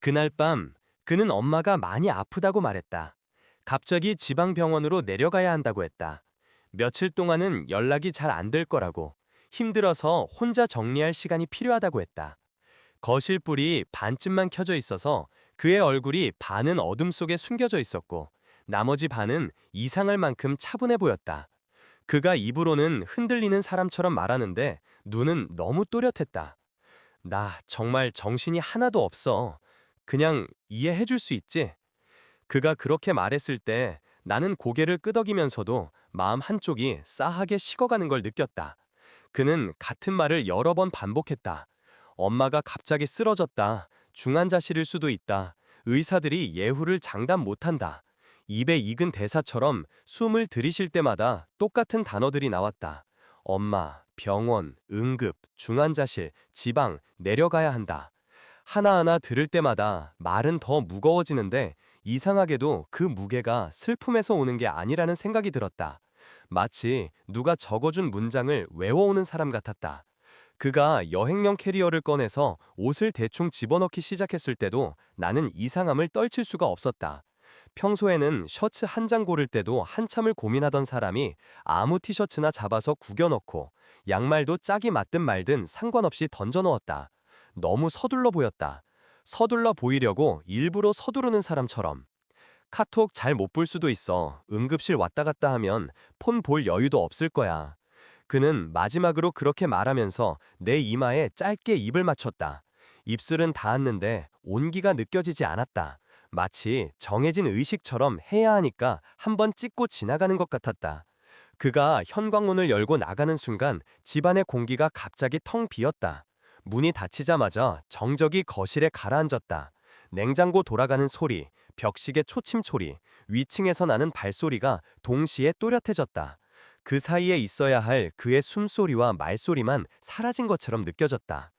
그날 밤 그는 엄마가 많이 아프다고 말했다. 갑자기 지방병원으로 내려가야 한다고 했다. 며칠 동안은 연락이 잘 안 될 거라고, 힘들어서 혼자 정리할 시간이 필요하다고 했다. 거실 불이 반쯤만 켜져 있어서 그의 얼굴이 반은 어둠 속에 숨겨져 있었고, 나머지 반은 이상할 만큼 차분해 보였다. 그가 입으로는 흔들리는 사람처럼 말하는데 눈은 너무 또렷했다. 나 정말 정신이 하나도 없어. 그냥 이해해 줄 수 있지? 그가 그렇게 말했을 때 나는 고개를 끄덕이면서도 마음 한쪽이 싸하게 식어가는 걸 느꼈다. 그는 같은 말을 여러 번 반복했다. 엄마가 갑자기 쓰러졌다. 중환자실일 수도 있다. 의사들이 예후를 장담 못한다. 입에 익은 대사처럼 숨을 들이쉴 때마다 똑같은 단어들이 나왔다. 엄마, 병원, 응급, 중환자실, 지방, 내려가야 한다. 하나하나 들을 때마다 말은 더 무거워지는데 이상하게도 그 무게가 슬픔에서 오는 게 아니라는 생각이 들었다. 마치 누가 적어준 문장을 외워오는 사람 같았다. 그가 여행용 캐리어를 꺼내서 옷을 대충 집어넣기 시작했을 때도 나는 이상함을 떨칠 수가 없었다. 평소에는 셔츠 한 장 고를 때도 한참을 고민하던 사람이 아무 티셔츠나 잡아서 구겨넣고 양말도 짝이 맞든 말든 상관없이 던져넣었다. 너무 서둘러 보였다. 서둘러 보이려고 일부러 서두르는 사람처럼. 카톡 잘 못 볼 수도 있어. 응급실 왔다 갔다 하면 폰 볼 여유도 없을 거야. 그는 마지막으로 그렇게 말하면서 내 이마에 짧게 입을 맞췄다. 입술은 닿았는데 온기가 느껴지지 않았다. 마치 정해진 의식처럼 해야 하니까 한번 찍고 지나가는 것 같았다. 그가 현관문을 열고 나가는 순간 집안의 공기가 갑자기 텅 비었다. 문이 닫히자마자 정적이 거실에 가라앉았다. 냉장고 돌아가는 소리, 벽시계 초침소리, 위층에서 나는 발소리가 동시에 또렷해졌다. 그 사이에 있어야 할 그의 숨소리와 말소리만 사라진 것처럼 느껴졌다.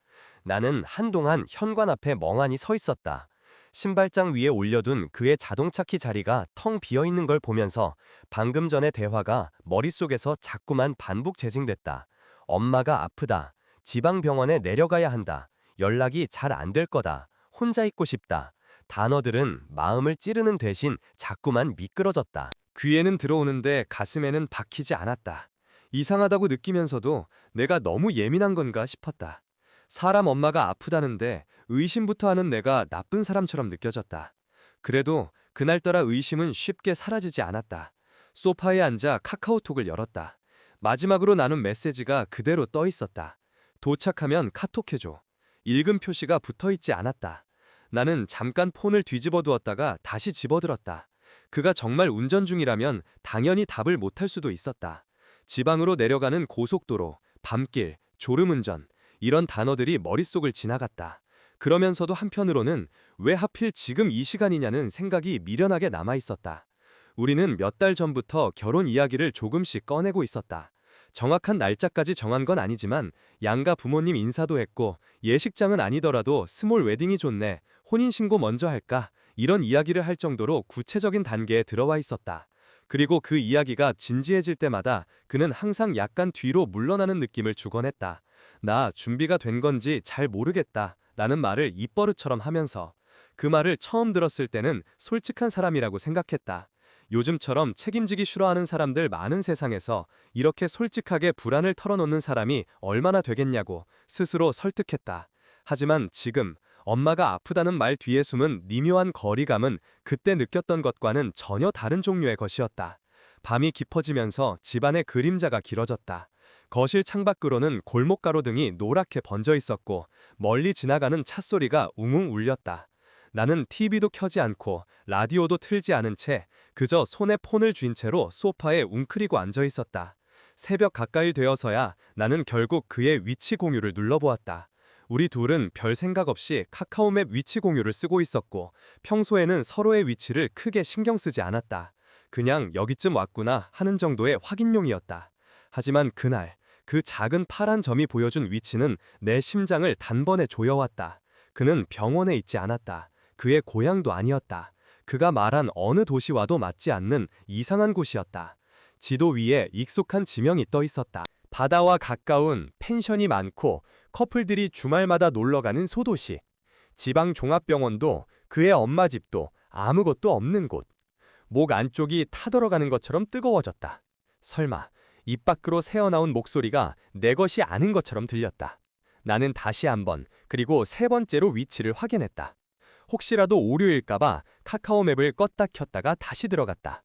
나는 한동안 현관 앞에 멍하니 서 있었다. 신발장 위에 올려둔 그의 자동차 키 자리가 텅 비어 있는 걸 보면서 방금 전의 대화가 머릿속에서 자꾸만 반복 재생됐다. 엄마가 아프다. 지방병원에 내려가야 한다. 연락이 잘 안 될 거다. 혼자 있고 싶다. 단어들은 마음을 찌르는 대신 자꾸만 미끄러졌다. 귀에는 들어오는데 가슴에는 박히지 않았다. 이상하다고 느끼면서도 내가 너무 예민한 건가 싶었다. 사람 엄마가 아프다는데 의심부터 하는 내가 나쁜 사람처럼 느껴졌다. 그래도 그날따라 의심은 쉽게 사라지지 않았다. 소파에 앉아 카카오톡을 열었다. 마지막으로 나눈 메시지가 그대로 떠 있었다. 도착하면 카톡해줘. 읽음 표시가 붙어 있지 않았다. 나는 잠깐 폰을 뒤집어 두었다가 다시 집어들었다. 그가 정말 운전 중이라면 당연히 답을 못할 수도 있었다. 지방으로 내려가는 고속도로, 밤길, 졸음운전, 이런 단어들이 머릿속을 지나갔다. 그러면서도 한편으로는 왜 하필 지금 이 시간이냐는 생각이 미련하게 남아있었다. 우리는 몇 달 전부터 결혼 이야기를 조금씩 꺼내고 있었다. 정확한 날짜까지 정한 건 아니지만 양가 부모님 인사도 했고 예식장은 아니더라도 스몰 웨딩이 좋네, 혼인신고 먼저 할까, 이런 이야기를 할 정도로 구체적인 단계에 들어와 있었다. 그리고 그 이야기가 진지해질 때마다 그는 항상 약간 뒤로 물러나는 느낌을 주곤 했다. 나 준비가 된 건지 잘 모르겠다 라는 말을 입버릇처럼 하면서. 그 말을 처음 들었을 때는 솔직한 사람이라고 생각했다. 요즘처럼 책임지기 싫어하는 사람들 많은 세상에서 이렇게 솔직하게 불안을 털어놓는 사람이 얼마나 되겠냐고 스스로 설득했다. 하지만 지금 엄마가 아프다는 말 뒤에 숨은 미묘한 거리감은 그때 느꼈던 것과는 전혀 다른 종류의 것이었다. 밤이 깊어지면서 집안의 그림자가 길어졌다. 거실 창밖으로는 골목가로등이 노랗게 번져 있었고 멀리 지나가는 찻소리가 웅웅 울렸다. 나는 TV도 켜지 않고 라디오도 틀지 않은 채 그저 손에 폰을 쥔 채로 소파에 웅크리고 앉아 있었다. 새벽 가까이 되어서야 나는 결국 그의 위치 공유를 눌러보았다. 우리 둘은 별 생각 없이 카카오맵 위치 공유를 쓰고 있었고 평소에는 서로의 위치를 크게 신경 쓰지 않았다. 그냥 여기쯤 왔구나 하는 정도의 확인용이었다. 하지만 그날 그 작은 파란 점이 보여준 위치는 내 심장을 단번에 조여왔다. 그는 병원에 있지 않았다. 그의 고향도 아니었다. 그가 말한 어느 도시와도 맞지 않는 이상한 곳이었다. 지도 위에 익숙한 지명이 떠 있었다. 바다와 가까운 펜션이 많고 커플들이 주말마다 놀러가는 소도시. 지방종합병원도 그의 엄마 집도 아무것도 없는 곳. 목 안쪽이 타들어가는 것처럼 뜨거워졌다. 설마 입 밖으로 새어나온 목소리가 내 것이 아닌 것처럼 들렸다. 나는 다시 한 번, 그리고 세 번째로 위치를 확인했다. 혹시라도 오류일까봐 카카오맵을 껐다 켰다가 다시 들어갔다.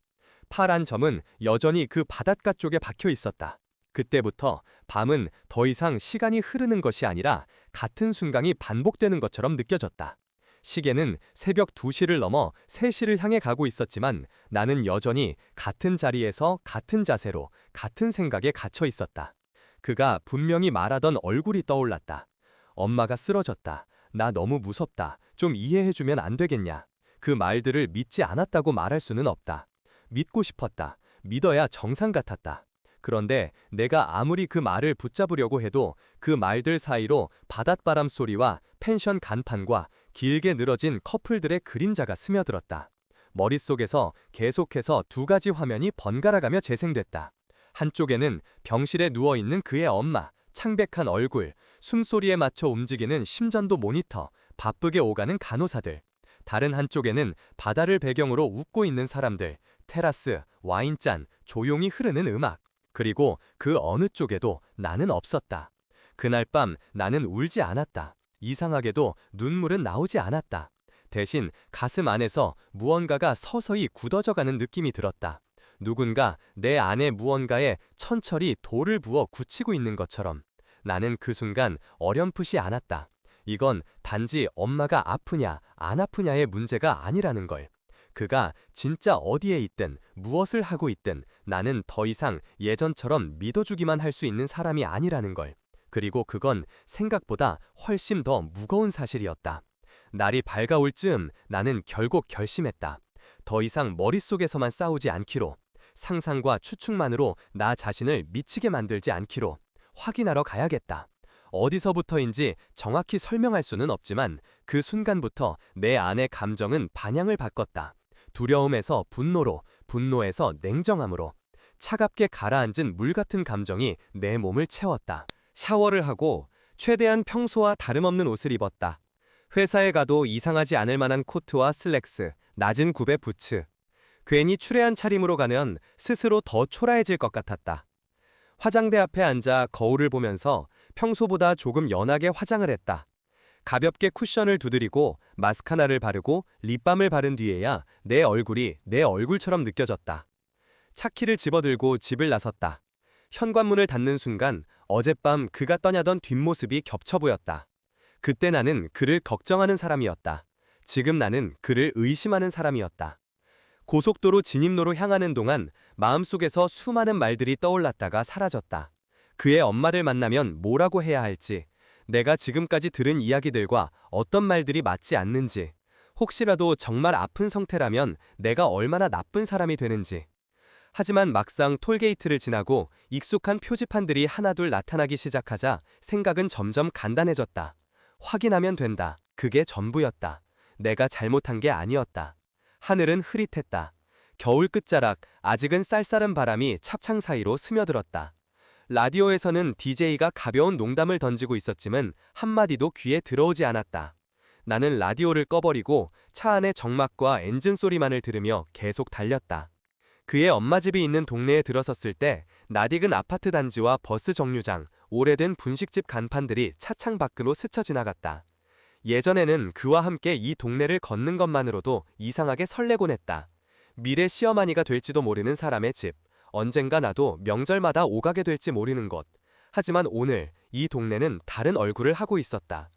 파란 점은 여전히 그 바닷가 쪽에 박혀 있었다. 그때부터 밤은 더 이상 시간이 흐르는 것이 아니라 같은 순간이 반복되는 것처럼 느껴졌다. 시계는 새벽 2시를 넘어 3시를 향해 가고 있었지만 나는 여전히 같은 자리에서 같은 자세로 같은 생각에 갇혀 있었다. 그가 분명히 말하던 얼굴이 떠올랐다. 엄마가 쓰러졌다. 나 너무 무섭다. 좀 이해해주면 안 되겠냐. 그 말들을 믿지 않았다고 말할 수는 없다. 믿고 싶었다. 믿어야 정상 같았다. 그런데 내가 아무리 그 말을 붙잡으려고 해도 그 말들 사이로 바닷바람 소리와 펜션 간판과 길게 늘어진 커플들의 그림자가 스며들었다. 머릿속에서 계속해서 두 가지 화면이 번갈아가며 재생됐다. 한쪽에는 병실에 누워있는 그의 엄마, 창백한 얼굴, 숨소리에 맞춰 움직이는 심전도 모니터, 바쁘게 오가는 간호사들. 다른 한쪽에는 바다를 배경으로 웃고 있는 사람들, 테라스, 와인잔, 조용히 흐르는 음악. 그리고 그 어느 쪽에도 나는 없었다. 그날 밤 나는 울지 않았다. 이상하게도 눈물은 나오지 않았다. 대신 가슴 안에서 무언가가 서서히 굳어져가는 느낌이 들었다. 누군가 내 안에 무언가에 천천히 돌을 부어 굳히고 있는 것처럼. 나는 그 순간 어렴풋이 알았다. 이건 단지 엄마가 아프냐 안 아프냐의 문제가 아니라는 걸. 그가 진짜 어디에 있든 무엇을 하고 있든 나는 더 이상 예전처럼 믿어주기만 할 수 있는 사람이 아니라는 걸. 그리고 그건 생각보다 훨씬 더 무거운 사실이었다. 날이 밝아올 즈음 나는 결국 결심했다. 더 이상 머릿속에서만 싸우지 않기로. 상상과 추측만으로 나 자신을 미치게 만들지 않기로. 확인하러 가야겠다. 어디서부터인지 정확히 설명할 수는 없지만 그 순간부터 내 안의 감정은 방향을 바꿨다. 두려움에서 분노로, 분노에서 냉정함으로. 차갑게 가라앉은 물 같은 감정이 내 몸을 채웠다. 샤워를 하고 최대한 평소와 다름없는 옷을 입었다. 회사에 가도 이상하지 않을 만한 코트와 슬랙스, 낮은 굽의 부츠. 괜히 추레한 차림으로 가면 스스로 더 초라해질 것 같았다. 화장대 앞에 앉아 거울을 보면서 평소보다 조금 연하게 화장을 했다. 가볍게 쿠션을 두드리고 마스카라를 바르고 립밤을 바른 뒤에야 내 얼굴이 내 얼굴처럼 느껴졌다. 차키를 집어들고 집을 나섰다. 현관문을 닫는 순간 어젯밤 그가 떠냐던 뒷모습이 겹쳐 보였다. 그때 나는 그를 걱정하는 사람이었다. 지금 나는 그를 의심하는 사람이었다. 고속도로 진입로로 향하는 동안 마음속에서 수많은 말들이 떠올랐다가 사라졌다. 그의 엄마들 만나면 뭐라고 해야 할지, 내가 지금까지 들은 이야기들과 어떤 말들이 맞지 않는지, 혹시라도 정말 아픈 상태라면 내가 얼마나 나쁜 사람이 되는지. 하지만 막상 톨게이트를 지나고 익숙한 표지판들이 하나둘 나타나기 시작하자 생각은 점점 간단해졌다. 확인하면 된다. 그게 전부였다. 내가 잘못한 게 아니었다. 하늘은 흐릿했다. 겨울 끝자락, 아직은 쌀쌀한 바람이 차창 사이로 스며들었다. 라디오에서는 DJ가 가벼운 농담을 던지고 있었지만 한마디도 귀에 들어오지 않았다. 나는 라디오를 꺼버리고 차 안의 정막과 엔진 소리만을 들으며 계속 달렸다. 그의 엄마 집이 있는 동네에 들어섰을 때 낯익은 아파트 단지와 버스 정류장, 오래된 분식집 간판들이 차창 밖으로 스쳐 지나갔다. 예전에는 그와 함께 이 동네를 걷는 것만으로도 이상하게 설레곤 했다. 미래 시어머니가 될지도 모르는 사람의 집, 언젠가 나도 명절마다 오가게 될지 모르는 곳. 하지만 오늘 이 동네는 다른 얼굴을 하고 있었다.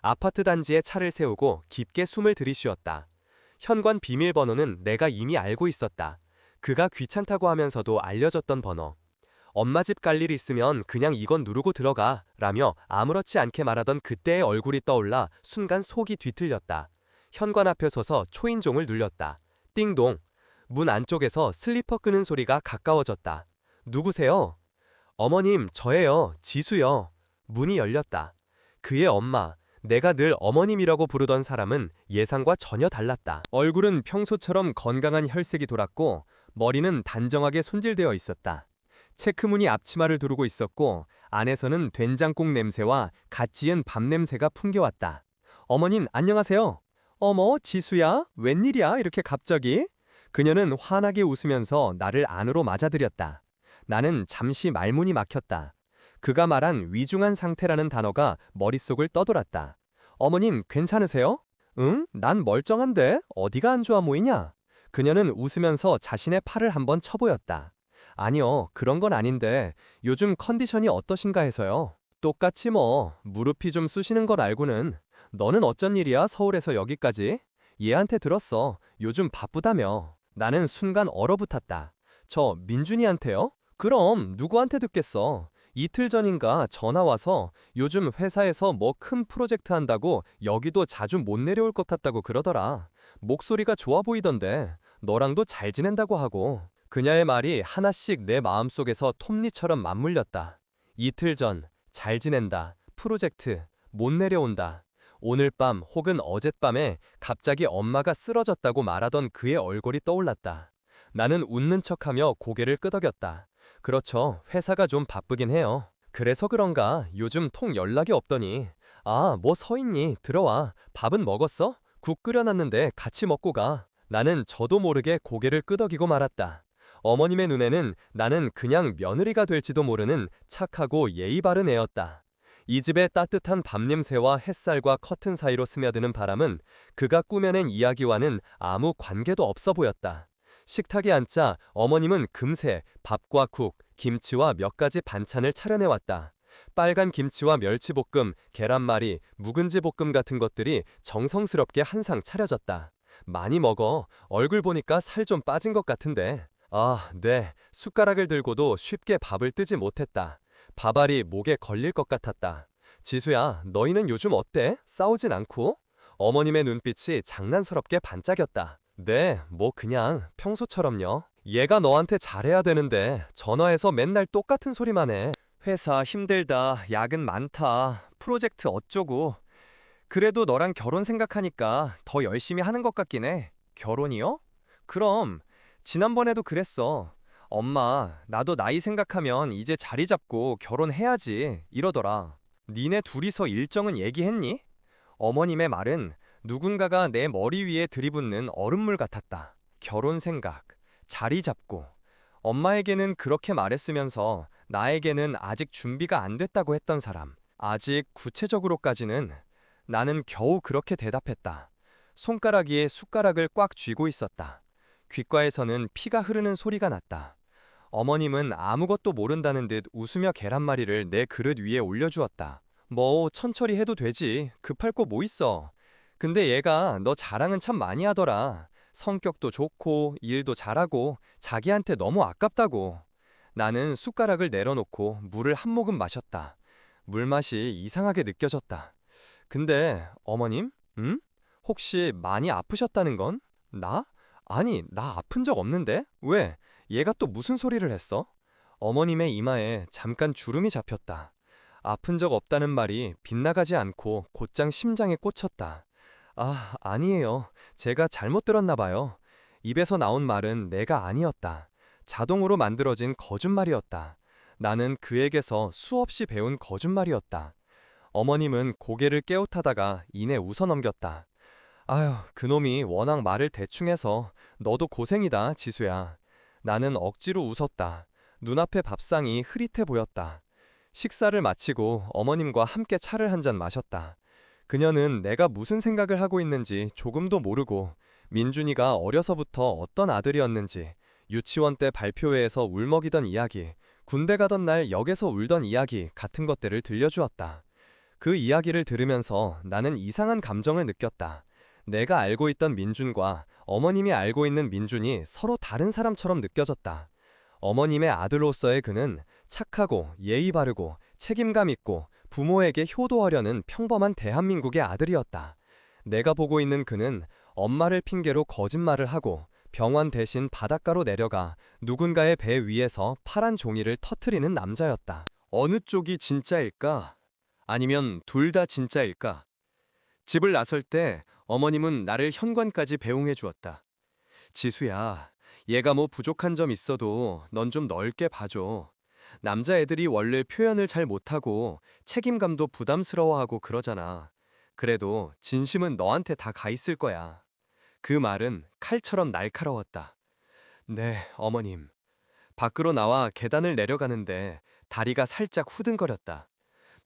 아파트 단지에 차를 세우고 깊게 숨을 들이쉬었다. 현관 비밀번호는 내가 이미 알고 있었다. 그가 귀찮다고 하면서도 알려줬던 번호. 엄마 집 갈 일 있으면 그냥 이건 누르고 들어가 라며 아무렇지 않게 말하던 그때의 얼굴이 떠올라 순간 속이 뒤틀렸다. 현관 앞에 서서 초인종을 눌렸다. 띵동. 문 안쪽에서 슬리퍼 끄는 소리가 가까워졌다. 누구세요? 어머님, 저예요. 지수요. 문이 열렸다. 그의 엄마, 내가 늘 어머님이라고 부르던 사람은 예상과 전혀 달랐다. 얼굴은 평소처럼 건강한 혈색이 돌았고 머리는 단정하게 손질되어 있었다. 체크무늬 앞치마를 두르고 있었고 안에서는 된장국 냄새와 갓 지은 밥 냄새가 풍겨왔다. 어머님, 안녕하세요. 어머, 지수야, 웬일이야, 이렇게 갑자기? 그녀는 환하게 웃으면서 나를 안으로 맞아들였다. 나는 잠시 말문이 막혔다. 그가 말한 위중한 상태라는 단어가 머릿속을 떠돌았다. 어머님, 괜찮으세요? 응? 난 멀쩡한데? 어디가 안 좋아 보이냐? 그녀는 웃으면서 자신의 팔을 한번 쳐보였다. 아니요, 그런 건 아닌데 요즘 컨디션이 어떠신가 해서요. 똑같이 뭐, 무릎이 좀 쑤시는 걸 알고는. 너는 어쩐 일이야, 서울에서 여기까지? 얘한테 들었어. 요즘 바쁘다며. 나는 순간 얼어붙었다. 저 민준이한테요? 그럼 누구한테 듣겠어? 이틀 전인가 전화 와서 요즘 회사에서 뭐 큰 프로젝트 한다고 여기도 자주 못 내려올 것 같다고 그러더라. 목소리가 좋아 보이던데 너랑도 잘 지낸다고 하고. 그녀의 말이 하나씩 내 마음속에서 톱니처럼 맞물렸다. 이틀 전, 잘 지낸다, 프로젝트, 못 내려온다. 오늘 밤 혹은 어젯밤에 갑자기 엄마가 쓰러졌다고 말하던 그의 얼굴이 떠올랐다. 나는 웃는 척하며 고개를 끄덕였다. 그렇죠. 회사가 좀 바쁘긴 해요. 그래서 그런가 요즘 통 연락이 없더니. 아, 뭐 서 있니? 들어와. 밥은 먹었어? 국 끓여놨는데 같이 먹고 가. 나는 저도 모르게 고개를 끄덕이고 말았다. 어머님의 눈에는 나는 그냥 며느리가 될지도 모르는 착하고 예의 바른 애였다. 이 집의 따뜻한 밤냄새와 햇살과 커튼 사이로 스며드는 바람은 그가 꾸며낸 이야기와는 아무 관계도 없어 보였다. 식탁에 앉자 어머님은 금세 밥과 국, 김치와 몇 가지 반찬을 차려내왔다. 빨간 김치와 멸치볶음, 계란말이, 묵은지 볶음 같은 것들이 정성스럽게 한 상 차려졌다. 많이 먹어. 얼굴 보니까 살 좀 빠진 것 같은데. 아, 네. 숟가락을 들고도 쉽게 밥을 뜨지 못했다. 밥알이 목에 걸릴 것 같았다. 지수야, 너희는 요즘 어때? 싸우진 않고? 어머님의 눈빛이 장난스럽게 반짝였다. 네, 뭐 그냥 평소처럼요. 얘가 너한테 잘해야 되는데 전화해서 맨날 똑같은 소리만 해. 회사 힘들다, 야근 많다, 프로젝트 어쩌고. 그래도 너랑 결혼 생각하니까 더 열심히 하는 것 같긴 해. 결혼이요? 그럼 지난번에도 그랬어. 엄마, 나도 나이 생각하면 이제 자리 잡고 결혼해야지 이러더라. 니네 둘이서 일정은 얘기했니? 어머님의 말은 누군가가 내 머리 위에 들이붓는 얼음물 같았다. 결혼 생각, 자리 잡고. 엄마에게는 그렇게 말했으면서 나에게는 아직 준비가 안 됐다고 했던 사람. 아직 구체적으로까지는. 나는 겨우 그렇게 대답했다. 손가락 위에 숟가락을 꽉 쥐고 있었다. 귓가에서는 피가 흐르는 소리가 났다. 어머님은 아무것도 모른다는 듯 웃으며 계란말이를 내 그릇 위에 올려주었다. 뭐 천천히 해도 되지. 급할 거 뭐 있어. 근데 얘가 너 자랑은 참 많이 하더라. 성격도 좋고 일도 잘하고 자기한테 너무 아깝다고. 나는 숟가락을 내려놓고 물을 한 모금 마셨다. 물맛이 이상하게 느껴졌다. 근데 어머님? 응? 혹시 많이 아프셨다는 건? 나? 아니, 나 아픈 적 없는데? 왜? 얘가 또 무슨 소리를 했어? 어머님의 이마에 잠깐 주름이 잡혔다. 아픈 적 없다는 말이 빗나가지 않고 곧장 심장에 꽂혔다. 아, 아니에요. 제가 잘못 들었나 봐요. 입에서 나온 말은 내가 아니었다. 자동으로 만들어진 거짓말이었다. 나는 그에게서 수없이 배운 거짓말이었다. 어머님은 고개를 깨웃하다가 이내 웃어넘겼다. 아휴, 그놈이 워낙 말을 대충 해서 너도 고생이다, 지수야. 나는 억지로 웃었다. 눈앞의 밥상이 흐릿해 보였다. 식사를 마치고 어머님과 함께 차를 한 잔 마셨다. 그녀는 내가 무슨 생각을 하고 있는지 조금도 모르고 민준이가 어려서부터 어떤 아들이었는지, 유치원 때 발표회에서 울먹이던 이야기, 군대 가던 날 역에서 울던 이야기 같은 것들을 들려주었다. 그 이야기를 들으면서 나는 이상한 감정을 느꼈다. 내가 알고 있던 민준과 어머님이 알고 있는 민준이 서로 다른 사람처럼 느껴졌다. 어머님의 아들로서의 그는 착하고 예의 바르고 책임감 있고 부모에게 효도하려는 평범한 대한민국의 아들이었다. 내가 보고 있는 그는 엄마를 핑계로 거짓말을 하고 병원 대신 바닷가로 내려가 누군가의 배 위에서 파란 종이를 터트리는 남자였다. 어느 쪽이 진짜일까? 아니면 둘 다 진짜일까? 집을 나설 때 어머님은 나를 현관까지 배웅해 주었다. 지수야, 얘가 뭐 부족한 점 있어도 넌 좀 넓게 봐줘. 남자애들이 원래 표현을 잘 못하고 책임감도 부담스러워하고 그러잖아. 그래도 진심은 너한테 다 가 있을 거야. 그 말은 칼처럼 날카로웠다. 네, 어머님. 밖으로 나와 계단을 내려가는데 다리가 살짝 후들거렸다.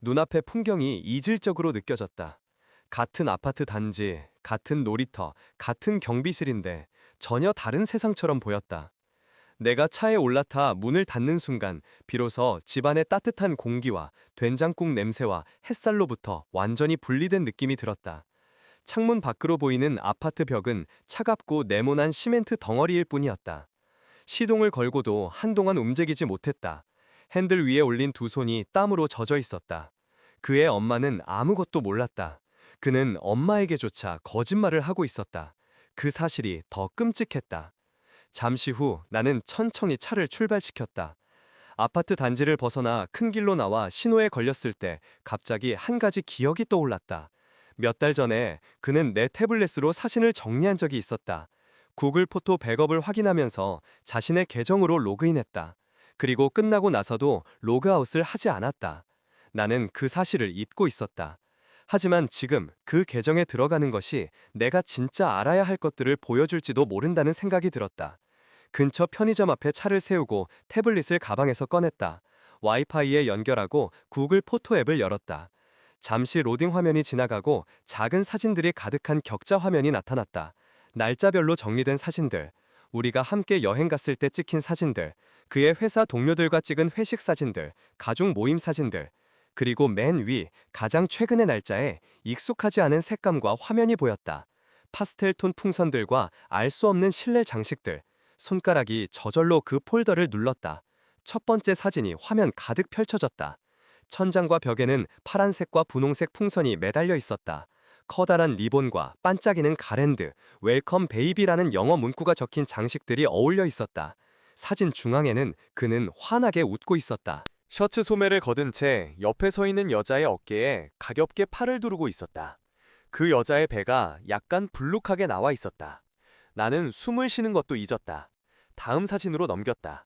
눈앞의 풍경이 이질적으로 느껴졌다. 같은 아파트 단지, 같은 놀이터, 같은 경비실인데 전혀 다른 세상처럼 보였다. 내가 차에 올라타 문을 닫는 순간 비로소 집안의 따뜻한 공기와 된장국 냄새와 햇살로부터 완전히 분리된 느낌이 들었다. 창문 밖으로 보이는 아파트 벽은 차갑고 네모난 시멘트 덩어리일 뿐이었다. 시동을 걸고도 한동안 움직이지 못했다. 핸들 위에 올린 두 손이 땀으로 젖어 있었다. 그의 엄마는 아무것도 몰랐다. 그는 엄마에게조차 거짓말을 하고 있었다. 그 사실이 더 끔찍했다. 잠시 후 나는 천천히 차를 출발시켰다. 아파트 단지를 벗어나 큰 길로 나와 신호에 걸렸을 때 갑자기 한 가지 기억이 떠올랐다. 몇 달 전에 그는 내 태블릿으로 사진을 정리한 적이 있었다. 구글 포토 백업을 확인하면서 자신의 계정으로 로그인했다. 그리고 끝나고 나서도 로그아웃을 하지 않았다. 나는 그 사실을 잊고 있었다. 하지만 지금 그 계정에 들어가는 것이 내가 진짜 알아야 할 것들을 보여줄지도 모른다는 생각이 들었다. 근처 편의점 앞에 차를 세우고 태블릿을 가방에서 꺼냈다. 와이파이에 연결하고 구글 포토 앱을 열었다. 잠시 로딩 화면이 지나가고 작은 사진들이 가득한 격자 화면이 나타났다. 날짜별로 정리된 사진들, 우리가 함께 여행 갔을 때 찍힌 사진들, 그의 회사 동료들과 찍은 회식 사진들, 가족 모임 사진들, 그리고 맨 위 가장 최근의 날짜에 익숙하지 않은 색감과 화면이 보였다. 파스텔 톤 풍선들과 알 수 없는 실내 장식들. 손가락이 저절로 그 폴더를 눌렀다. 첫 번째 사진이 화면 가득 펼쳐졌다. 천장과 벽에는 파란색과 분홍색 풍선이 매달려 있었다. 커다란 리본과 반짝이는 가랜드, 웰컴 베이비라는 영어 문구가 적힌 장식들이 어울려 있었다. 사진 중앙에는 그는 환하게 웃고 있었다. 셔츠 소매를 걷은 채 옆에 서 있는 여자의 어깨에 가볍게 팔을 두르고 있었다. 그 여자의 배가 약간 불룩하게 나와 있었다. 나는 숨을 쉬는 것도 잊었다. 다음 사진으로 넘겼다.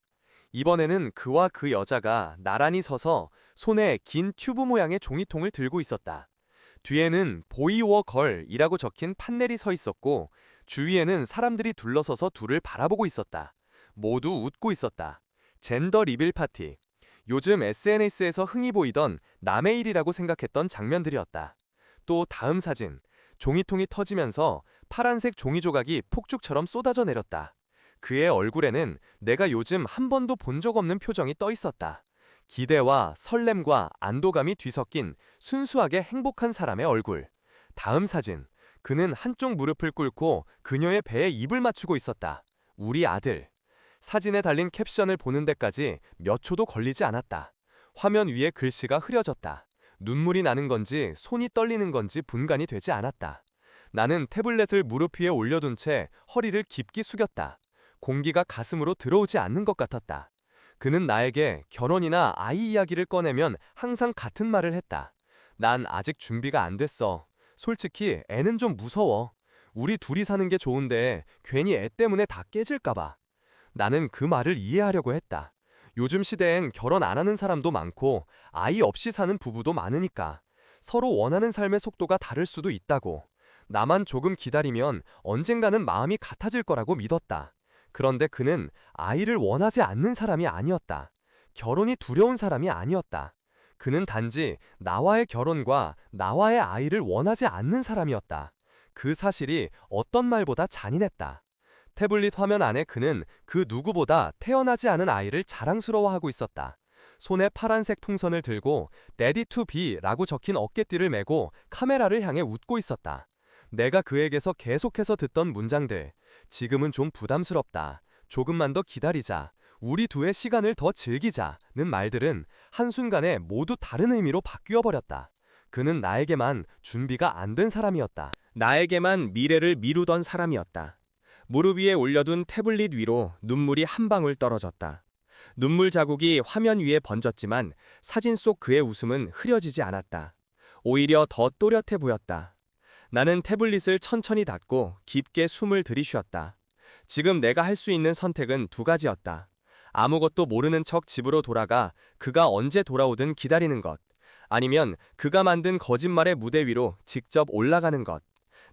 이번에는 그와 그 여자가 나란히 서서 손에 긴 튜브 모양의 종이통을 들고 있었다. 뒤에는 보이 워 걸이라고 적힌 판넬이 서 있었고 주위에는 사람들이 둘러서서 둘을 바라보고 있었다. 모두 웃고 있었다. 젠더 리빌 파티. 요즘 SNS에서 흔히 보이던 남의 일이라고 생각했던 장면들이었다. 또 다음 사진. 종이통이 터지면서 파란색 종이 조각이 폭죽처럼 쏟아져 내렸다. 그의 얼굴에는 내가 요즘 한 번도 본 적 없는 표정이 떠 있었다. 기대와 설렘과 안도감이 뒤섞인 순수하게 행복한 사람의 얼굴. 다음 사진. 그는 한쪽 무릎을 꿇고 그녀의 배에 입을 맞추고 있었다. 우리 아들. 사진에 달린 캡션을 보는 데까지 몇 초도 걸리지 않았다. 화면 위에 글씨가 흐려졌다. 눈물이 나는 건지 손이 떨리는 건지 분간이 되지 않았다. 나는 태블릿을 무릎 위에 올려둔 채 허리를 깊게 숙였다. 공기가 가슴으로 들어오지 않는 것 같았다. 그는 나에게 결혼이나 아이 이야기를 꺼내면 항상 같은 말을 했다. 난 아직 준비가 안 됐어. 솔직히 애는 좀 무서워. 우리 둘이 사는 게 좋은데 괜히 애 때문에 다 깨질까봐. 나는 그 말을 이해하려고 했다. 요즘 시대엔 결혼 안 하는 사람도 많고 아이 없이 사는 부부도 많으니까 서로 원하는 삶의 속도가 다를 수도 있다고. 나만 조금 기다리면 언젠가는 마음이 같아질 거라고 믿었다. 그런데 그는 아이를 원하지 않는 사람이 아니었다. 결혼이 두려운 사람이 아니었다. 그는 단지 나와의 결혼과 나와의 아이를 원하지 않는 사람이었다. 그 사실이 어떤 말보다 잔인했다. 태블릿 화면 안에 그는 그 누구보다 태어나지 않은 아이를 자랑스러워하고 있었다. 손에 파란색 풍선을 들고 Daddy to be라고 적힌 어깨띠를 메고 카메라를 향해 웃고 있었다. 내가 그에게서 계속해서 듣던 문장들. 지금은 좀 부담스럽다. 조금만 더 기다리자. 우리 두의 시간을 더 즐기자는 말들은 한순간에 모두 다른 의미로 바뀌어 버렸다. 그는 나에게만 준비가 안 된 사람이었다. 나에게만 미래를 미루던 사람이었다. 무릎 위에 올려둔 태블릿 위로 눈물이 한 방울 떨어졌다. 눈물 자국이 화면 위에 번졌지만 사진 속 그의 웃음은 흐려지지 않았다. 오히려 더 또렷해 보였다. 나는 태블릿을 천천히 닫고 깊게 숨을 들이쉬었다. 지금 내가 할 수 있는 선택은 두 가지였다. 아무것도 모르는 척 집으로 돌아가 그가 언제 돌아오든 기다리는 것. 아니면 그가 만든 거짓말의 무대 위로 직접 올라가는 것.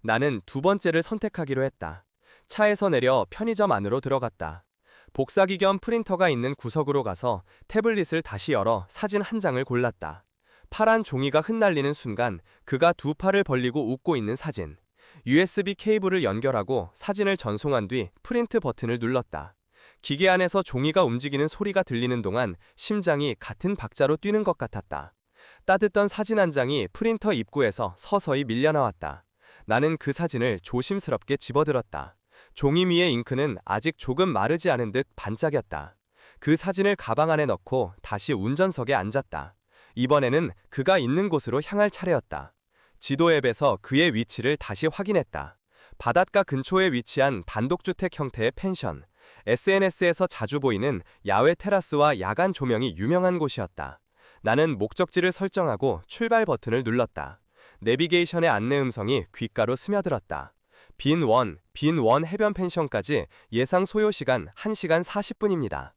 나는 두 번째를 선택하기로 했다. 차에서 내려 편의점 안으로 들어갔다. 복사기 겸 프린터가 있는 구석으로 가서 태블릿을 다시 열어 사진 한 장을 골랐다. 파란 종이가 흩날리는 순간 그가 두 팔을 벌리고 웃고 있는 사진. USB 케이블을 연결하고 사진을 전송한 뒤 프린트 버튼을 눌렀다. 기계 안에서 종이가 움직이는 소리가 들리는 동안 심장이 같은 박자로 뛰는 것 같았다. 따뜻한 사진 한 장이 프린터 입구에서 서서히 밀려나왔다. 나는 그 사진을 조심스럽게 집어들었다. 종이 위의 잉크는 아직 조금 마르지 않은 듯 반짝였다. 그 사진을 가방 안에 넣고 다시 운전석에 앉았다. 이번에는 그가 있는 곳으로 향할 차례였다. 지도 앱에서 그의 위치를 다시 확인했다. 바닷가 근처에 위치한 단독주택 형태의 펜션. SNS에서 자주 보이는 야외 테라스와 야간 조명이 유명한 곳이었다. 나는 목적지를 설정하고 출발 버튼을 눌렀다. 내비게이션의 안내 음성이 귓가로 스며들었다. 빈원 해변 펜션까지 예상 소요 시간 1시간 40분입니다.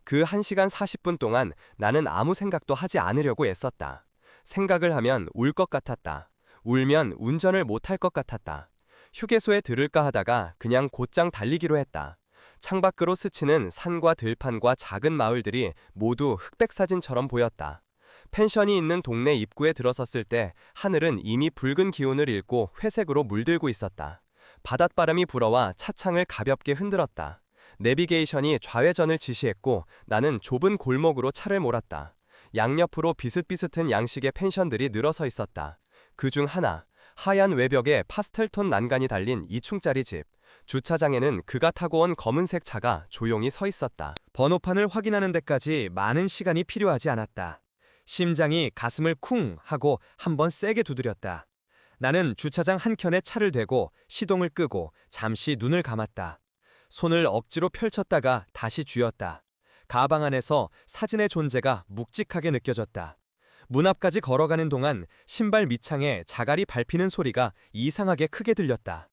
그 1시간 40분 동안 나는 아무 생각도 하지 않으려고 애썼다. 생각을 하면 울 것 같았다. 울면 운전을 못할 것 같았다. 휴게소에 들을까 하다가 그냥 곧장 달리기로 했다. 창밖으로 스치는 산과 들판과 작은 마을들이 모두 흑백 사진처럼 보였다. 펜션이 있는 동네 입구에 들어섰을 때 하늘은 이미 붉은 기운을 잃고 회색으로 물들고 있었다. 바닷바람이 불어와 차창을 가볍게 흔들었다. 내비게이션이 좌회전을 지시했고 나는 좁은 골목으로 차를 몰았다. 양옆으로 비슷비슷한 양식의 펜션들이 늘어서 있었다. 그중 하나, 하얀 외벽에 파스텔톤 난간이 달린 2층짜리 집. 주차장에는 그가 타고 온 검은색 차가 조용히 서 있었다. 번호판을 확인하는 데까지 많은 시간이 필요하지 않았다. 심장이 가슴을 쿵 하고 한번 세게 두드렸다. 나는 주차장 한켠에 차를 대고 시동을 끄고 잠시 눈을 감았다. 손을 억지로 펼쳤다가 다시 쥐었다. 가방 안에서 사진의 존재가 묵직하게 느껴졌다. 문 앞까지 걸어가는 동안 신발 밑창에 자갈이 밟히는 소리가 이상하게 크게 들렸다.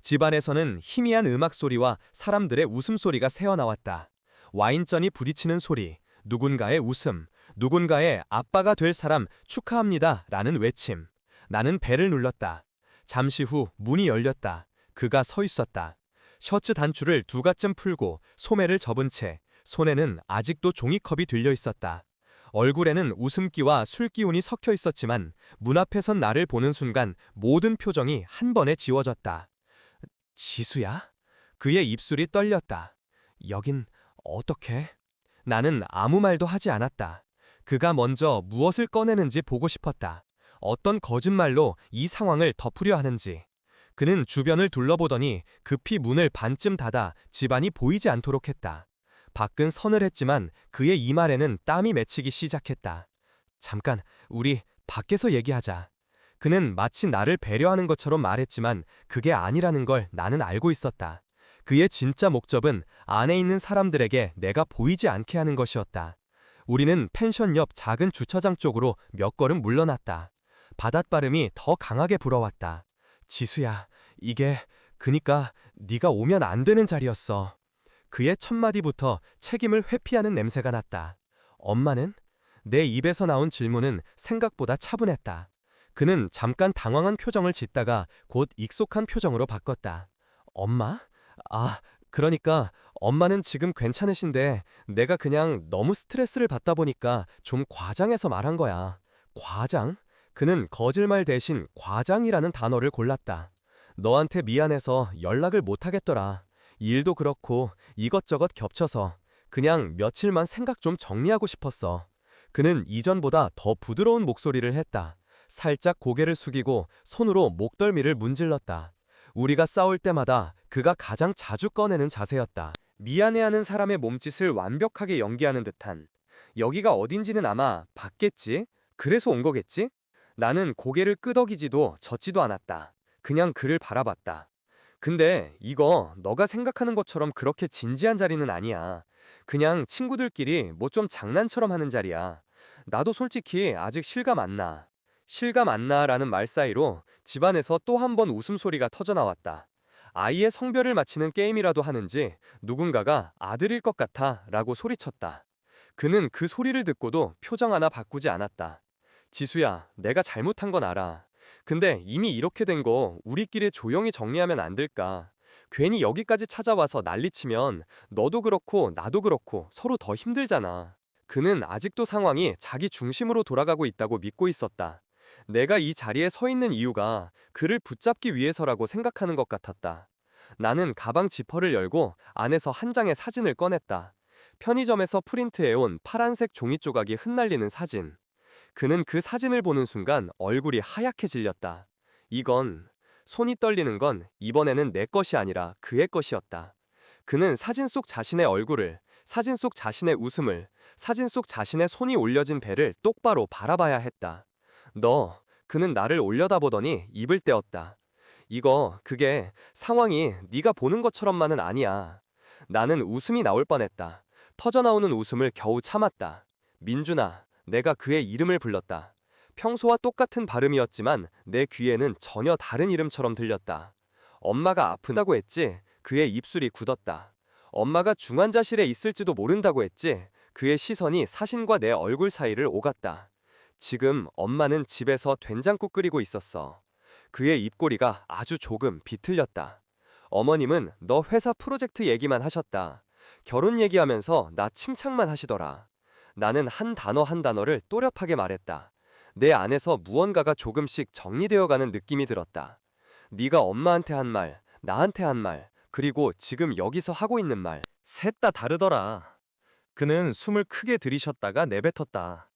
집안에서는 희미한 음악 소리와 사람들의 웃음소리가 새어나왔다. 와인잔이 부딪히는 소리, 누군가의 웃음, 누군가의 아빠가 될 사람 축하합니다 라는 외침. 나는 벨을 눌렀다. 잠시 후 문이 열렸다. 그가 서 있었다. 셔츠 단추를 두 가쯤 풀고 소매를 접은 채 손에는 아직도 종이컵이 들려 있었다. 얼굴에는 웃음기와 술기운이 섞여 있었지만 문 앞에 선 나를 보는 순간 모든 표정이 한 번에 지워졌다. 지수야? 그의 입술이 떨렸다. 여긴 어떻게? 나는 아무 말도 하지 않았다. 그가 먼저 무엇을 꺼내는지 보고 싶었다. 어떤 거짓말로 이 상황을 덮으려 하는지. 그는 주변을 둘러보더니 급히 문을 반쯤 닫아 집안이 보이지 않도록 했다. 밖은 서늘했지만 그의 이마에는 땀이 맺히기 시작했다. 잠깐, 우리 밖에서 얘기하자. 그는 마치 나를 배려하는 것처럼 말했지만 그게 아니라는 걸 나는 알고 있었다. 그의 진짜 목적은 안에 있는 사람들에게 내가 보이지 않게 하는 것이었다. 우리는 펜션 옆 작은 주차장 쪽으로 몇 걸음 물러났다. 바닷바람이 더 강하게 불어왔다. 지수야, 그니까 네가 오면 안 되는 자리였어. 그의 첫마디부터 책임을 회피하는 냄새가 났다. 엄마는? 내 입에서 나온 질문은 생각보다 차분했다. 그는 잠깐 당황한 표정을 짓다가 곧 익숙한 표정으로 바꿨다. 엄마? 그러니까 엄마는 지금 괜찮으신데 내가 그냥 너무 스트레스를 받다 보니까 좀 과장해서 말한 거야. 과장? 그는 거짓말 대신 과장이라는 단어를 골랐다. 너한테 미안해서 연락을 못하겠더라. 일도 그렇고 이것저것 겹쳐서 그냥 며칠만 생각 좀 정리하고 싶었어. 그는 이전보다 더 부드러운 목소리를 했다. 살짝 고개를 숙이고 손으로 목덜미를 문질렀다. 우리가 싸울 때마다 그가 가장 자주 꺼내는 자세였다. 미안해하는 사람의 몸짓을 완벽하게 연기하는 듯한. 여기가 어딘지는 아마 봤겠지? 그래서 온 거겠지? 나는 고개를 끄덕이지도 젓지도 않았다. 그냥 그를 바라봤다. 근데 이거 너가 생각하는 것처럼 그렇게 진지한 자리는 아니야. 그냥 친구들끼리 뭐 좀 장난처럼 하는 자리야. 나도 솔직히 아직 실감 안 나. 실감 안 나라는 말 사이로 집안에서 또 한 번 웃음소리가 터져나왔다. 아이의 성별을 맞히는 게임이라도 하는지 누군가가 아들일 것 같아 라고 소리쳤다. 그는 그 소리를 듣고도 표정 하나 바꾸지 않았다. 지수야, 내가 잘못한 건 알아. 근데 이미 이렇게 된 거 우리끼리 조용히 정리하면 안 될까? 괜히 여기까지 찾아와서 난리치면 너도 그렇고 나도 그렇고 서로 더 힘들잖아. 그는 아직도 상황이 자기 중심으로 돌아가고 있다고 믿고 있었다. 내가 이 자리에 서 있는 이유가 그를 붙잡기 위해서라고 생각하는 것 같았다. 나는 가방 지퍼를 열고 안에서 한 장의 사진을 꺼냈다. 편의점에서 프린트해온 파란색 종이 조각이 흩날리는 사진. 그는 그 사진을 보는 순간 얼굴이 하얗게 질렸다. 이건, 손이 떨리는 건 이번에는 내 것이 아니라 그의 것이었다. 그는 사진 속 자신의 얼굴을, 사진 속 자신의 웃음을, 사진 속 자신의 손이 올려진 배를 똑바로 바라봐야 했다. 그는 나를 올려다보더니 입을 떼었다. 그게 상황이 네가 보는 것처럼만은 아니야. 나는 웃음이 나올 뻔했다. 터져나오는 웃음을 겨우 참았다. 민준아, 내가 그의 이름을 불렀다. 평소와 똑같은 발음이었지만 내 귀에는 전혀 다른 이름처럼 들렸다. 엄마가 아프다고 했지? 그의 입술이 굳었다. 엄마가 중환자실에 있을지도 모른다고 했지? 그의 시선이 사신과 내 얼굴 사이를 오갔다. 지금 엄마는 집에서 된장국 끓이고 있었어. 그의 입꼬리가 아주 조금 비틀렸다. 어머님은 너 회사 프로젝트 얘기만 하셨다. 결혼 얘기하면서 나 칭찬만 하시더라. 나는 한 단어 한 단어를 또렷하게 말했다. 내 안에서 무언가가 조금씩 정리되어가는 느낌이 들었다. 네가 엄마한테 한 말, 나한테 한 말, 그리고 지금 여기서 하고 있는 말, 셋 다 다르더라. 그는 숨을 크게 들이쉬었다가 내뱉었다.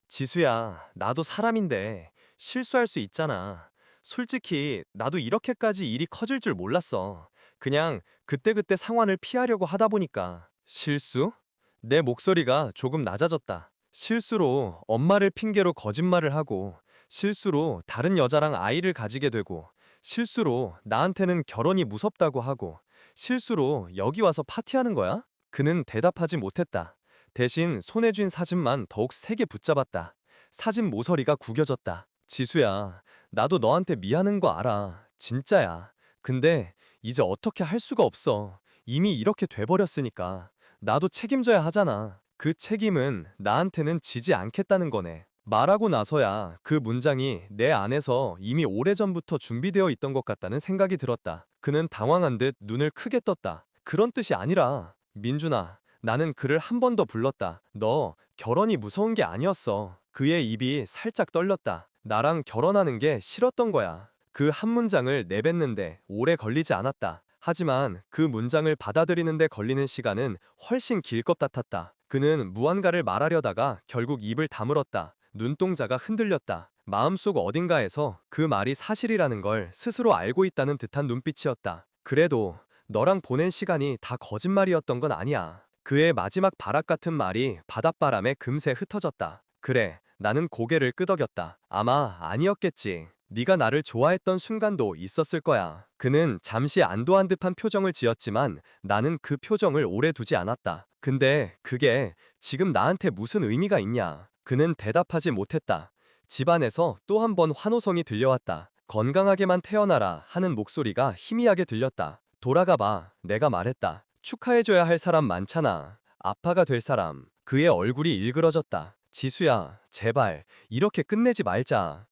지수야, 나도 사람인데 실수할 수 있잖아. 솔직히 나도 이렇게까지 일이 커질 줄 몰랐어. 그냥 그때그때 상황을 피하려고 하다 보니까. 실수? 내 목소리가 조금 낮아졌다. 실수로 엄마를 핑계로 거짓말을 하고, 실수로 다른 여자랑 아이를 가지게 되고, 실수로 나한테는 결혼이 무섭다고 하고, 실수로 여기 와서 파티하는 거야? 그는 대답하지 못했다. 대신 손에 쥔 사진만 더욱 세게 붙잡았다. 사진 모서리가 구겨졌다. 지수야, 나도 너한테 미안한 거 알아. 진짜야. 근데 이제 어떻게 할 수가 없어. 이미 이렇게 돼버렸으니까. 나도 책임져야 하잖아. 그 책임은 나한테는 지지 않겠다는 거네. 말하고 나서야 그 문장이 내 안에서 이미 오래전부터 준비되어 있던 것 같다는 생각이 들었다. 그는 당황한 듯 눈을 크게 떴다. 그런 뜻이 아니라, 민준아, 나는 그를 한 번 더 불렀다. 너 결혼이 무서운 게 아니었어. 그의 입이 살짝 떨렸다. 나랑 결혼하는 게 싫었던 거야. 그 한 문장을 내뱉는데 오래 걸리지 않았다. 하지만 그 문장을 받아들이는데 걸리는 시간은 훨씬 길 것 같았다. 그는 무언가를 말하려다가 결국 입을 다물었다. 눈동자가 흔들렸다. 마음속 어딘가에서 그 말이 사실이라는 걸 스스로 알고 있다는 듯한 눈빛이었다. 그래도 너랑 보낸 시간이 다 거짓말이었던 건 아니야. 그의 마지막 발악 같은 말이 바닷바람에 금세 흩어졌다. 그래, 나는 고개를 끄덕였다. 아마 아니었겠지. 네가 나를 좋아했던 순간도 있었을 거야. 그는 잠시 안도한 듯한 표정을 지었지만 나는 그 표정을 오래 두지 않았다. 근데 그게 지금 나한테 무슨 의미가 있냐? 그는 대답하지 못했다. 집안에서 또 한 번 환호성이 들려왔다. 건강하게만 태어나라 하는 목소리가 희미하게 들렸다. 돌아가 봐. 내가 말했다. 축하해줘야 할 사람 많잖아. 아빠가 될 사람. 그의 얼굴이 일그러졌다. 지수야, 제발 이렇게 끝내지 말자.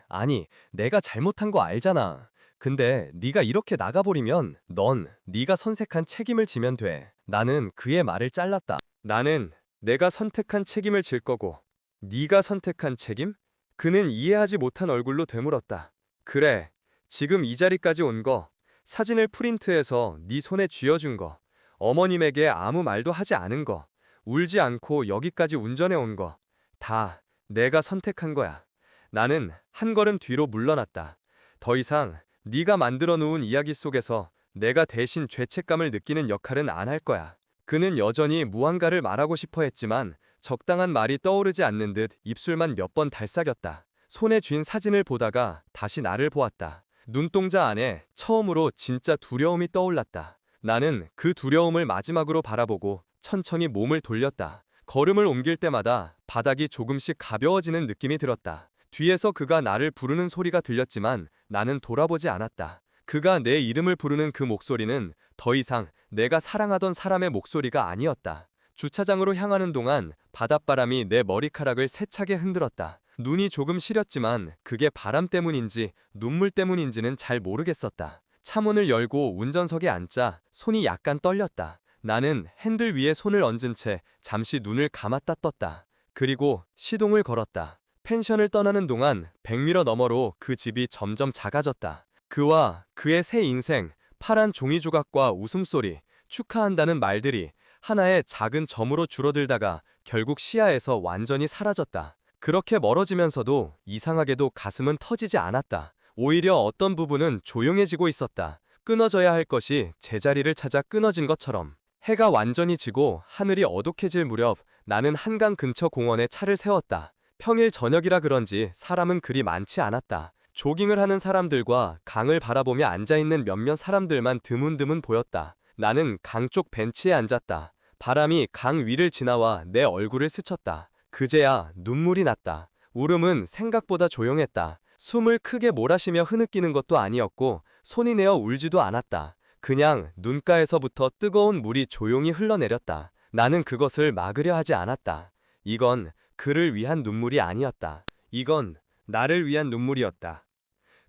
아니, 내가 잘못한 거 알잖아. 근데 네가 이렇게 나가버리면 넌 네가 선택한 책임을 지면 돼. 나는 그의 말을 잘랐다. 나는 내가 선택한 책임을 질 거고 네가 선택한 책임? 그는 이해하지 못한 얼굴로 되물었다. 그래, 지금 이 자리까지 온 거, 사진을 프린트해서 네 손에 쥐어준 거, 어머님에게 아무 말도 하지 않은 거, 울지 않고 여기까지 운전해 온 거, 다 내가 선택한 거야. 나는 한 걸음 뒤로 물러났다. 더 이상 네가 만들어 놓은 이야기 속에서 내가 대신 죄책감을 느끼는 역할은 안 할 거야. 그는 여전히 무언가를 말하고 싶어 했지만 적당한 말이 떠오르지 않는 듯 입술만 몇 번 달싹였다. 손에 쥔 사진을 보다가 다시 나를 보았다. 눈동자 안에 처음으로 진짜 두려움이 떠올랐다. 나는 그 두려움을 마지막으로 바라보고 천천히 몸을 돌렸다. 걸음을 옮길 때마다 바닥이 조금씩 가벼워지는 느낌이 들었다. 뒤에서 그가 나를 부르는 소리가 들렸지만 나는 돌아보지 않았다. 그가 내 이름을 부르는 그 목소리는 더 이상 내가 사랑하던 사람의 목소리가 아니었다. 주차장으로 향하는 동안 바닷바람이 내 머리카락을 세차게 흔들었다. 눈이 조금 시렸지만 그게 바람 때문인지 눈물 때문인지는 잘 모르겠었다. 차문을 열고 운전석에 앉자 손이 약간 떨렸다. 나는 핸들 위에 손을 얹은 채 잠시 눈을 감았다 떴다. 그리고 시동을 걸었다. 펜션을 떠나는 동안 백미러 너머로 그 집이 점점 작아졌다. 그와 그의 새 인생, 파란 종이 조각과 웃음소리, 축하한다는 말들이 하나의 작은 점으로 줄어들다가 결국 시야에서 완전히 사라졌다. 그렇게 멀어지면서도 이상하게도 가슴은 터지지 않았다. 오히려 어떤 부분은 조용해지고 있었다. 끊어져야 할 것이 제자리를 찾아 끊어진 것처럼. 해가 완전히 지고 하늘이 어둑해질 무렵 나는 한강 근처 공원에 차를 세웠다. 평일 저녁이라 그런지 사람은 그리 많지 않았다. 조깅을 하는 사람들과 강을 바라보며 앉아있는 몇몇 사람들만 드문드문 보였다. 나는 강 쪽 벤치에 앉았다. 바람이 강 위를 지나와 내 얼굴을 스쳤다. 그제야 눈물이 났다. 울음은 생각보다 조용했다. 숨을 크게 몰아쉬며 흐느끼는 것도 아니었고 손이 내어 울지도 않았다. 그냥 눈가에서부터 뜨거운 물이 조용히 흘러내렸다. 나는 그것을 막으려 하지 않았다. 이건 그를 위한 눈물이 아니었다. 이건 나를 위한 눈물이었다.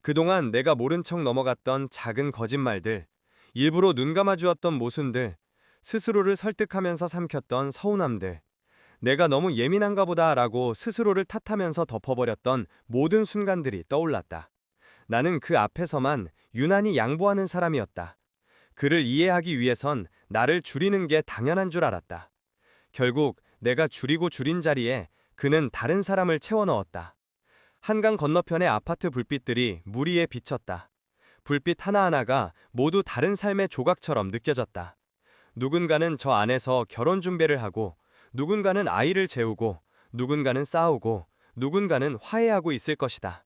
그동안 내가 모른 척 넘어갔던 작은 거짓말들, 일부러 눈 감아주었던 모순들, 스스로를 설득하면서 삼켰던 서운함들, 내가 너무 예민한가 보다 라고 스스로를 탓하면서 덮어버렸던 모든 순간들이 떠올랐다. 나는 그 앞에서만 유난히 양보하는 사람이었다. 그를 이해하기 위해선 나를 줄이는 게 당연한 줄 알았다. 결국 내가 줄이고 줄인 자리에 그는 다른 사람을 채워 넣었다. 한강 건너편의 아파트 불빛들이 물 위에 비쳤다. 불빛 하나하나가 모두 다른 삶의 조각처럼 느껴졌다. 누군가는 저 안에서 결혼 준비를 하고, 누군가는 아이를 재우고, 누군가는 싸우고, 누군가는 화해하고 있을 것이다.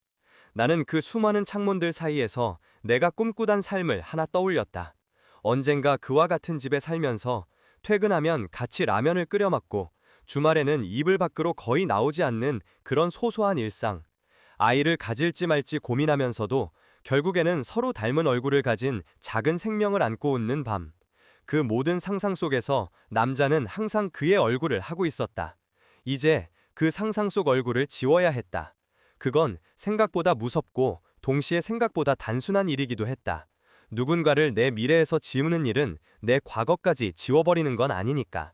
나는 그 수많은 창문들 사이에서 내가 꿈꾸던 삶을 하나 떠올렸다. 언젠가 그와 같은 집에 살면서 퇴근하면 같이 라면을 끓여 먹고 주말에는 이불 밖으로 거의 나오지 않는 그런 소소한 일상. 아이를 가질지 말지 고민하면서도 결국에는 서로 닮은 얼굴을 가진 작은 생명을 안고 웃는 밤. 그 모든 상상 속에서 남자는 항상 그의 얼굴을 하고 있었다. 이제 그 상상 속 얼굴을 지워야 했다. 그건 생각보다 무섭고 동시에 생각보다 단순한 일이기도 했다. 누군가를 내 미래에서 지우는 일은 내 과거까지 지워버리는 건 아니니까.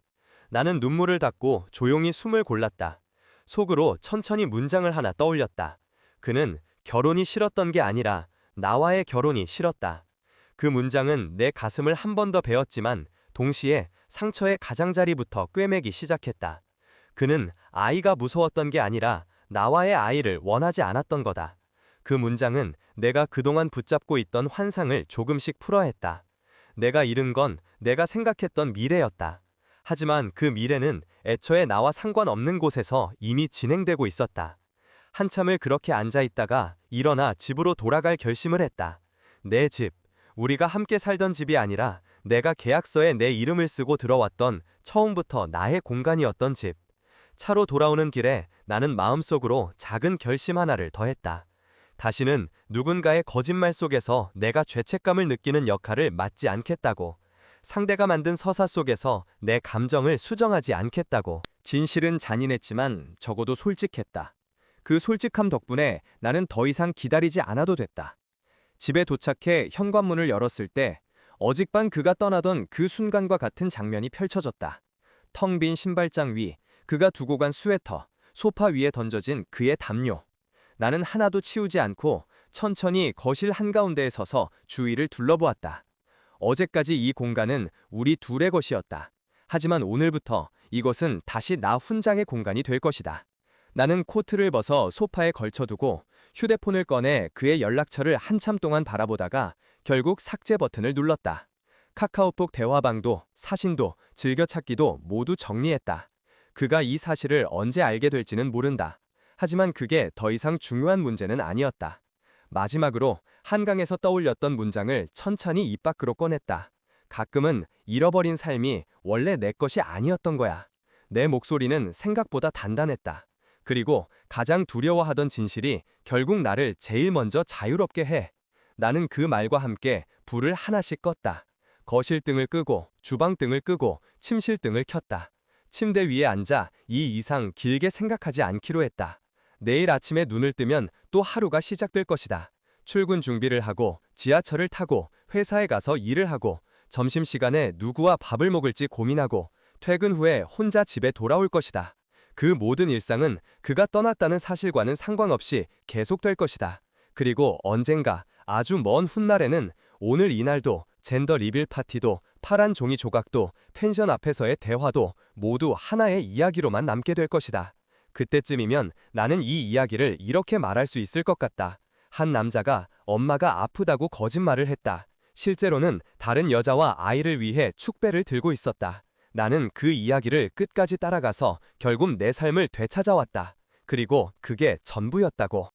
나는 눈물을 닦고 조용히 숨을 골랐다. 속으로 천천히 문장을 하나 떠올렸다. 그는 결혼이 싫었던 게 아니라 나와의 결혼이 싫었다. 그 문장은 내 가슴을 한 번 더 베었지만 동시에 상처의 가장자리부터 꿰매기 시작했다. 그는 아이가 무서웠던 게 아니라 나와의 아이를 원하지 않았던 거다. 그 문장은 내가 그동안 붙잡고 있던 환상을 조금씩 풀어했다. 내가 잃은 건 내가 생각했던 미래였다. 하지만 그 미래는 애초에 나와 상관없는 곳에서 이미 진행되고 있었다. 한참을 그렇게 앉아있다가 일어나 집으로 돌아갈 결심을 했다. 내 집, 우리가 함께 살던 집이 아니라 내가 계약서에 내 이름을 쓰고 들어왔던 처음부터 나의 공간이었던 집. 차로 돌아오는 길에 나는 마음속으로 작은 결심 하나를 더했다. 다시는 누군가의 거짓말 속에서 내가 죄책감을 느끼는 역할을 맡지 않겠다고. 상대가 만든 서사 속에서 내 감정을 수정하지 않겠다고. 진실은 잔인했지만 적어도 솔직했다. 그 솔직함 덕분에 나는 더 이상 기다리지 않아도 됐다. 집에 도착해 현관문을 열었을 때 어젯밤 그가 떠나던 그 순간과 같은 장면이 펼쳐졌다. 텅 빈 신발장 위, 그가 두고 간 스웨터, 소파 위에 던져진 그의 담요. 나는 하나도 치우지 않고 천천히 거실 한가운데에 서서 주위를 둘러보았다. 어제까지 이 공간은 우리 둘의 것이었다. 하지만 오늘부터 이것은 다시 나 혼자의 공간이 될 것이다. 나는 코트를 벗어 소파에 걸쳐두고 휴대폰을 꺼내 그의 연락처를 한참 동안 바라보다가 결국 삭제 버튼을 눌렀다. 카카오톡 대화방도 사진도 즐겨찾기도 모두 정리했다. 그가 이 사실을 언제 알게 될지는 모른다. 하지만 그게 더 이상 중요한 문제는 아니었다. 마지막으로 한강에서 떠올렸던 문장을 천천히 입 밖으로 꺼냈다. 가끔은 잃어버린 삶이 원래 내 것이 아니었던 거야. 내 목소리는 생각보다 단단했다. 그리고 가장 두려워하던 진실이 결국 나를 제일 먼저 자유롭게 해. 나는 그 말과 함께 불을 하나씩 껐다. 거실 등을 끄고 주방 등을 끄고 침실 등을 켰다. 침대 위에 앉아 이 이상 길게 생각하지 않기로 했다. 내일 아침에 눈을 뜨면 또 하루가 시작될 것이다. 출근 준비를 하고 지하철을 타고 회사에 가서 일을 하고 점심시간에 누구와 밥을 먹을지 고민하고 퇴근 후에 혼자 집에 돌아올 것이다. 그 모든 일상은 그가 떠났다는 사실과는 상관없이 계속될 것이다. 그리고 언젠가 아주 먼 훗날에는 오늘 이날도 젠더 리빌 파티도 파란 종이 조각도 텐션 앞에서의 대화도 모두 하나의 이야기로만 남게 될 것이다. 그때쯤이면 나는 이 이야기를 이렇게 말할 수 있을 것 같다. 한 남자가 엄마가 아프다고 거짓말을 했다. 실제로는 다른 여자와 아이를 위해 축배를 들고 있었다. 나는 그 이야기를 끝까지 따라가서 결국 내 삶을 되찾아왔다. 그리고 그게 전부였다고.